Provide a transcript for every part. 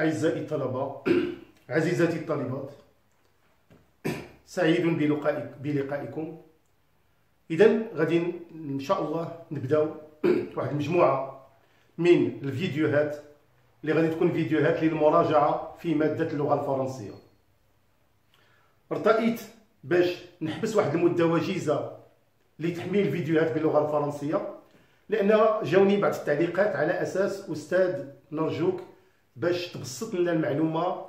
أعزائي الطلبة عزيزاتي الطالبات، سعيد بلقائكم. إذن غادي إن شاء الله نبداو واحد المجموعة من الفيديوهات اللي غادي تكون فيديوهات للمراجعة في مادة اللغة الفرنسية. ارتأيت باش نحبس واحد المدة وجيزة لتحميل الفيديوهات باللغة الفرنسية، لأن جاوني بعض التعليقات على أساس أستاذ نرجوك باش تبسط لنا المعلومة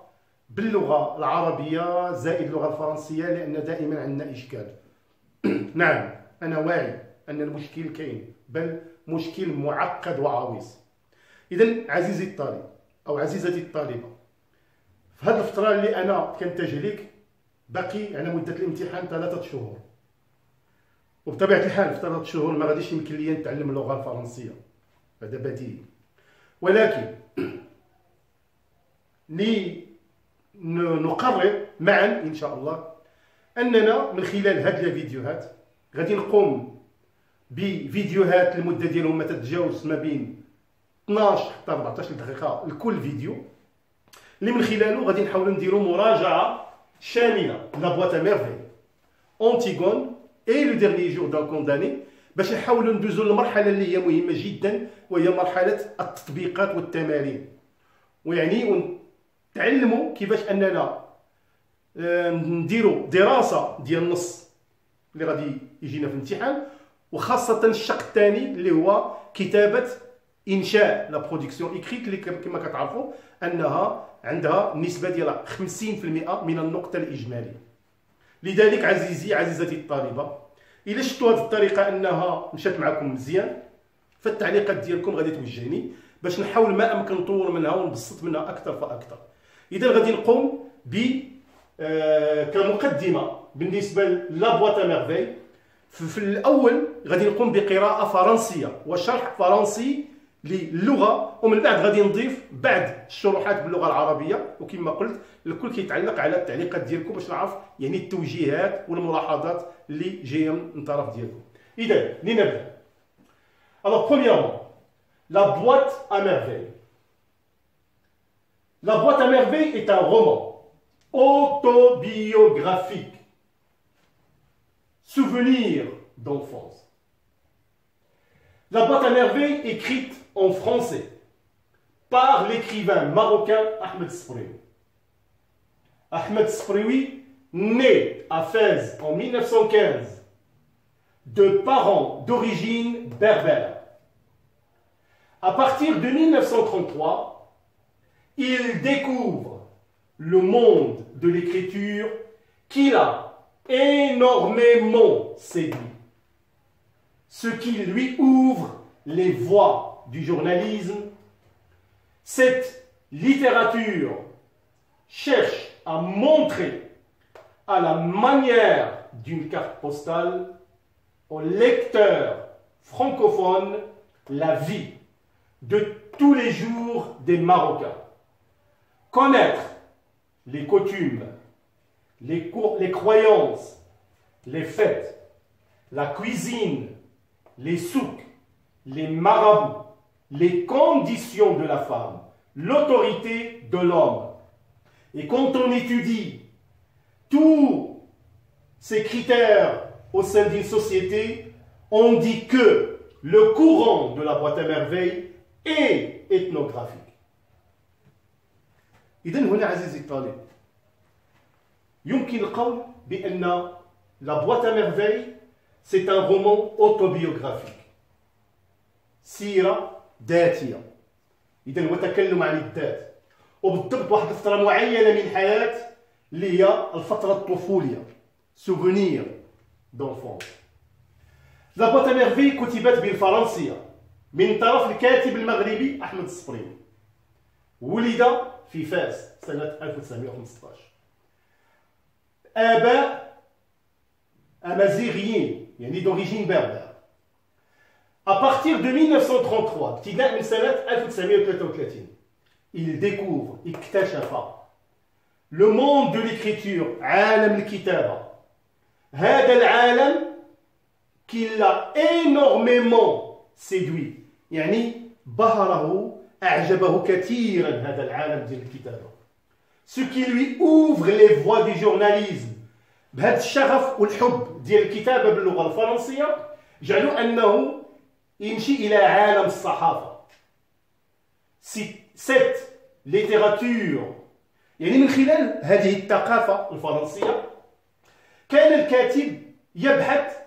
باللغة العربية زائد اللغة الفرنسية، لأن دائما عندنا إشكال. نعم، أنا واعي أن المشكل كاين، بل مشكل معقد وعويص. إذن عزيزي الطالب أو عزيزتي الطالبة، في هذه الفترة اللي أنا كنتج لك باقي على مدة الامتحان 3 شهور، وبطبيعة الحال في 3 شهور ما غاديش يمكن لي نتعلم اللغة الفرنسية، هذا بديهي. ولكن نقرر معا إن شاء الله أننا من خلال هذه الفيديوهات غادي نقوم بفيديوهات المدة ديالهم ما تتجاوز ما بين 12 حتى 14 دقيقة لكل فيديو، اللي من خلاله غادي نحاولوا نديروا مراجعة شاملة لا بواط ا ميرفي، أونتيغون اي لو ديرني جور دان كونداني، باش نحاولوا ندوزوا للمرحلة اللي هي مهمة جدا، وهي مرحلة التطبيقات والتمارين، ويعني ونتعلموا كيفاش أننا نديروا دراسة ديال النص اللي غادي يجينا في الامتحان، وخاصة الشق الثاني اللي هو كتابة إنشاء لا برودكسيون إكريت، اللي كما كتعرفوا أنها عندها النسبة ديالها 50% من النقطة الإجمالية. لذلك عزيزتي الطالبة، إلا شفتوا هذه الطريقة أنها مشات معكم مزيان، فالتعليقات ديالكم غادي توجهني باش نحاول ما أمكن نطور منها ونبسط منها أكثر فأكثر. إذا غادي نقوم كمقدمة بالنسبة لا بواط ا ميرفي. في الأول غادي نقوم بقراءة فرنسية وشرح فرنسي للغة، ومن بعد غادي نضيف بعض الشروحات باللغة العربية، وكما قلت الكل كيتعلق على التعليقات ديالكم باش نعرف يعني التوجيهات والملاحظات اللي جايه من الطرف ديالكم. إذا لنبدأ. Alors premièrement, la boîte à merveille. La boîte à merveille est un roman autobiographique, souvenir d'enfance. La boîte à merveille écrite en français par l'écrivain marocain Ahmed Sfrioui. Ahmed Sfrioui, né à Fès en 1915, de parents d'origine berbère. À partir de 1933, il découvre le monde de l'écriture qui l'a énormément séduit, ce qui lui ouvre les voies du journalisme. Cette littérature cherche à montrer à la manière d'une carte postale aux lecteurs francophones la vie de tous les jours des Marocains. Connaître les coutumes, les croyances, les fêtes, la cuisine, les souks, les marabouts, les conditions de la femme, l'autorité de l'homme. Et quand on étudie tous ces critères au sein d'une société, on dit que le courant de la boîte à merveille est ethnographique. إذن هنا عزيزي الطالب يمكن القول بأن La boîte à merveille c'est un roman autobiographique، سيرة ذاتية. إذن هو تكلم عن الذات، وبالضبط واحد الفترة معينة من الحياة اللي هي الفترة الطفولية، souvenir d'enfance. La boîte à merveille كتبت بالفرنسية من طرف الكاتب المغربي أحمد السفريوي. ولد في فاس سنة 1915. آباء أمازيغيين يعني d'origine berbère. À partir de 1933 ابتداء من سنة 1933 il découvre اكتشف le monde de l'écriture، عالم الكتابة. هذا العالم qui l'a énormément séduit، يعني بهره أعجبه كثيرا هذا العالم ديال الكتابة. Ce qui lui ouvre les voies du journalisme بهذا الشغف والحب ديال الكتابة باللغة الفرنسية جعلوا أنه يمشي إلى عالم الصحافة. Cette littérature يعني من خلال هذه الثقافة الفرنسية كان الكاتب يبحث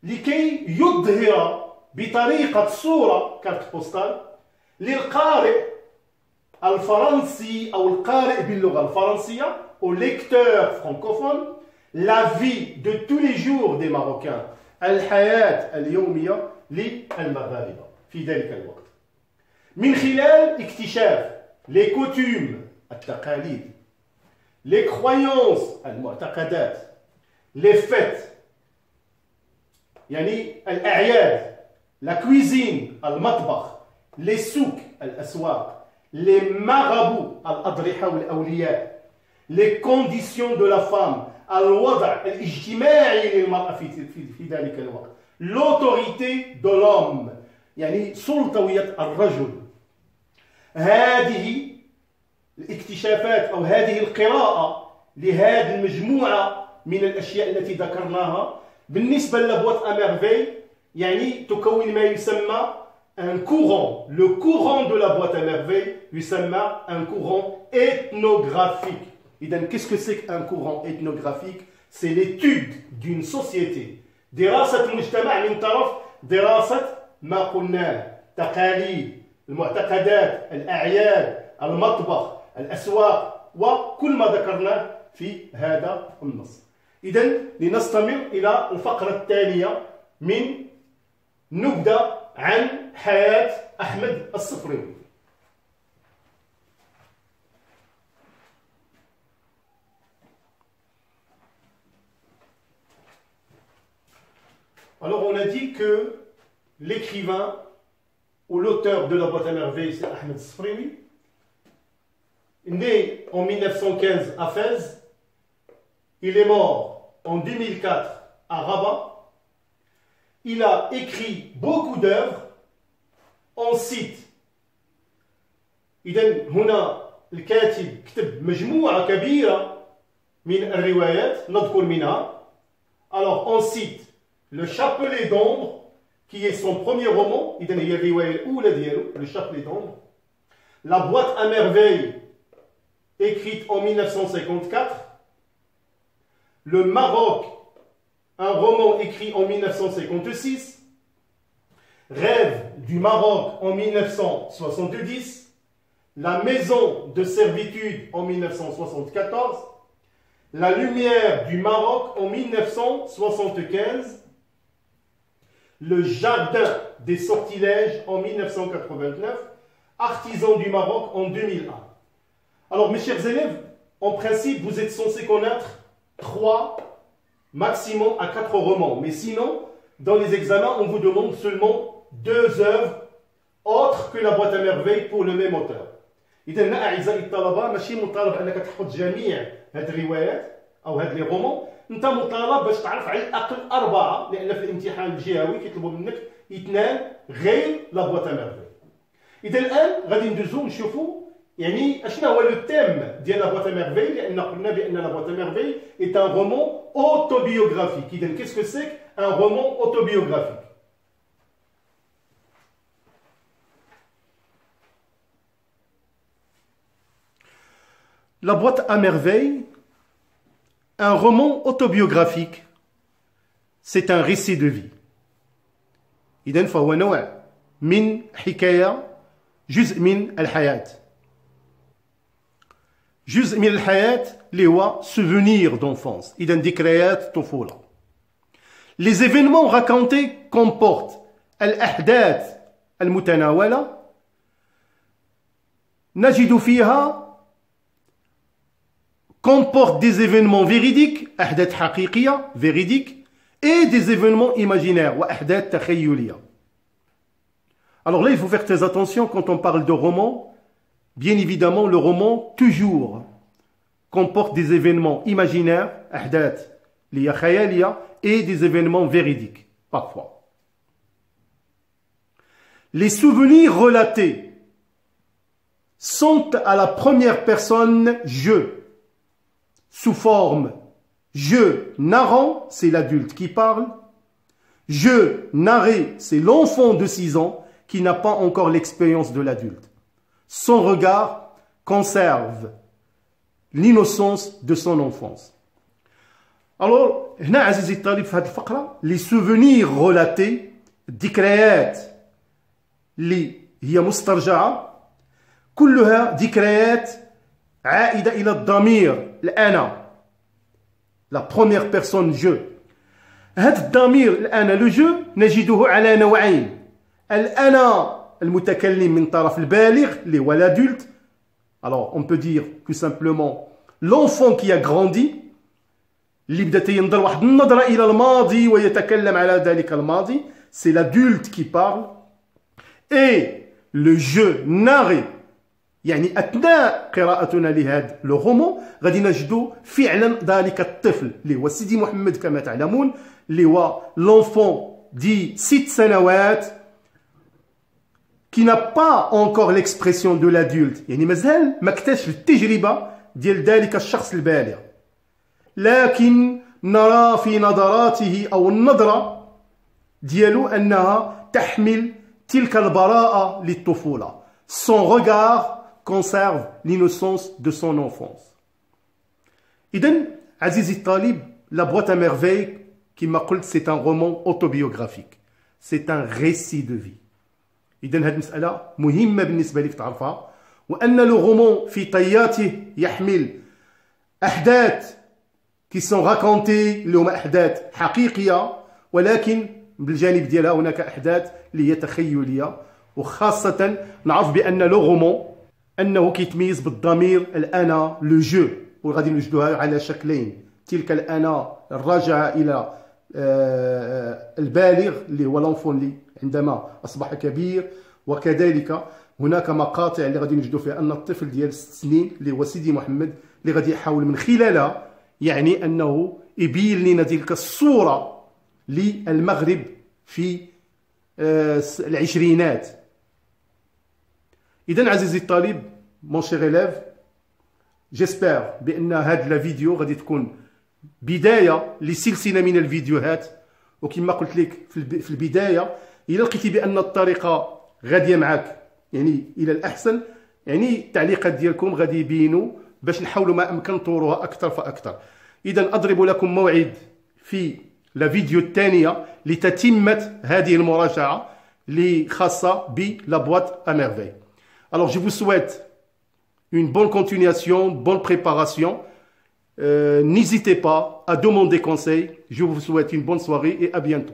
لكي يظهر بطريقة صورة كارت بوستال للقارئ الفرنسي أو القارئ باللغة الفرنسية au lecteur francophone la vie de tous les jours des Marocains الحياة اليومية للمغاربة في ذلك الوقت من خلال اكتشاف les coutumes التقاليد les croyances المعتقدات les fêtes يعني الأعياد la cuisine المطبخ les souks الأسواق les marabouts الأضرحة والأولياء les conditions de la femme الوضع الاجتماعي للمرأة في ذلك الوقت l'autorité de l'homme يعني سلطوية الرجل. هذه الاكتشافات أو هذه القراءة لهذه المجموعة من الأشياء التي ذكرناها بالنسبة لبوات أميرفي يعني تكون ما يسمى un courant. Le courant de la boîte à merveille يسمى un courant ethnographique. Qu'est-ce que c'est qu'un courant ethnographique? C'est l'étude d'une société. دراسة مجتمع من طرف دراسة ما قلناه تقاليد المعتقدات الأعياد المطبخ الأسواق وكل ما ذكرناه في هذا النص. إذن لنستمر إلى الفقرة الثانية من نبدأ عن حياة أحمد الصفريوي. Alors on a dit que l'écrivain ou l'auteur de la boîte à merveilles c'est Ahmed Sfrioui, né en 1915 à Fès, il est mort en 2004 à Rabat. Il a écrit beaucoup d'œuvres. On cite إذن هنا الكاتب كتب مجموعة كبيرة من الروايات نذكر منها. Alors on cite Le Chapelet d'ombre qui est son premier roman. إذن هي الرواية الأولى ديالو Le Chapelet d'ombre. La boîte à merveilles écrite en 1954. Le Maroc, un roman écrit en 1956. Rêve du Maroc en 1970. La maison de servitude en 1974. La lumière du Maroc en 1975. Le jardin des sortilèges en 1989. Artisan du Maroc en 2001. Alors mes chers élèves, en principe vous êtes censés connaître 3, maximum à 4 romans. Mais sinon, dans les examens, on vous demande seulement 2 œuvres autres que la boîte à merveilles pour le même auteur. إذا أعزائي الطلبة ماشي مطالب أنك تحفظ جميع هذه الروايات أو هذه الرومان، أنت مطالب باش تعرف على الأقل 4 لأن في الامتحان الجهوي كيطلبوا منك 2 غير لا بواط à merveille. إذا الآن غادي ندوزو نشوفوا يعني اشنا هو لو تيم ديال لا بواط à merveille لأن قلنا بأن لا بواط à merveille est un roman autobiographique. إذا qu'est-ce que c'est un roman autobiographique? La boîte à merveille, un roman autobiographique, c'est un récit de vie. إذن فهو نوع من حكاية جزء من الحياة. جزء من الحياة اللي هو souvenir d'enfance. إذن ذكريات طفولة. Les événements racontés comportent الأحداث المتناولة نجد فيها comporte des événements véridiques, أحداث حقيقية, véridiques, et des événements imaginaires, وأحداث تخيلية. Alors là, il faut faire très attention quand on parle de roman. Bien évidemment, le roman, toujours, comporte des événements imaginaires, أحداث اللي هي خيالية, et des événements véridiques, parfois. Les souvenirs relatés sont à la première personne je, sous forme je narrant, c'est l'adulte qui parle, je narré, c'est l'enfant de 6 ans qui n'a pas encore l'expérience de l'adulte. Son regard conserve l'innocence de son enfance. Alors, هنا عزيزي الطالب في هذه الفقرة les souvenirs relatés ذكريات اللي هي مسترجعة كلها ذكريات عائدة إلى الضمير الأنا la première personne je. هذا الضمير الأنا le je نجده على نوعين الأنا المتكلم من طرف البالغ اللي هو l'adulte. Alors on peut dire tout simplement l'enfant qui a grandi اللي بدا ينظر واحد النظرة إلى الماضي ويتكلم على ذلك الماضي c'est l'adulte qui parle et le je narré يعني أثناء قراءتنا لهذا لو رومون غادي نجدو فعلا ذلك الطفل اللي هو سيدي محمد كما تعلمون اللي هو l'enfant دي 6 سنوات qui n'a pas encore l'expression de l'adulte يعني مازال ما اكتشف التجربة ديال ذلك الشخص البالغ لكن نرى في نظراته أو النظرة ديالو أنها تحمل تلك البراءة للطفولة. Son regard conserve l'innocence de son enfance. إذن عزيزي الطالب La boîte à merveille كما قلت c'est un roman autobiographique. C'est un récit de vie. إذن هذه المسألة مهمة بالنسبة لك تعرفها وأن لو رومان في طياته يحمل أحداث qui sont racontées اللي هما أحداث حقيقية ولكن بالجانب ديالها هناك أحداث اللي هي تخيلية وخاصة نعرف بأن لو رومان أنه كيتميز بالضمير الأنا لو جو وغادي نوجدوها على شكلين تلك الأنا الراجعة إلى البالغ اللي هو لونفون اللي عندما أصبح كبير وكذلك هناك مقاطع اللي غادي نوجدوا فيها أن الطفل ديال 6 سنين اللي هو سيدي محمد اللي غادي يحاول من خلالها يعني أنه يبين لنا تلك الصورة للمغرب في العشرينات. إذن عزيزي الطالب مون شير إليف جيسبر بأن هاد الفيديو غادي تكون بداية لسلسلة من الفيديوهات وكما قلت لك في البداية إلا لقيتي بأن الطريقة غادية معك يعني إلى الأحسن يعني التعليقات ديالكم غادي يبينوا باش نحاولوا ما أمكن نطورها أكثر فأكثر. إذا أضرب لكم موعد في الفيديو الثانية لتتمة هذه المراجعة اللي خاصة بلا boîte à merveille. Alors je vous souhaite une bonne continuation, bonne préparation. N'hésitez pas à demander conseil. Je vous souhaite une bonne soirée et à bientôt.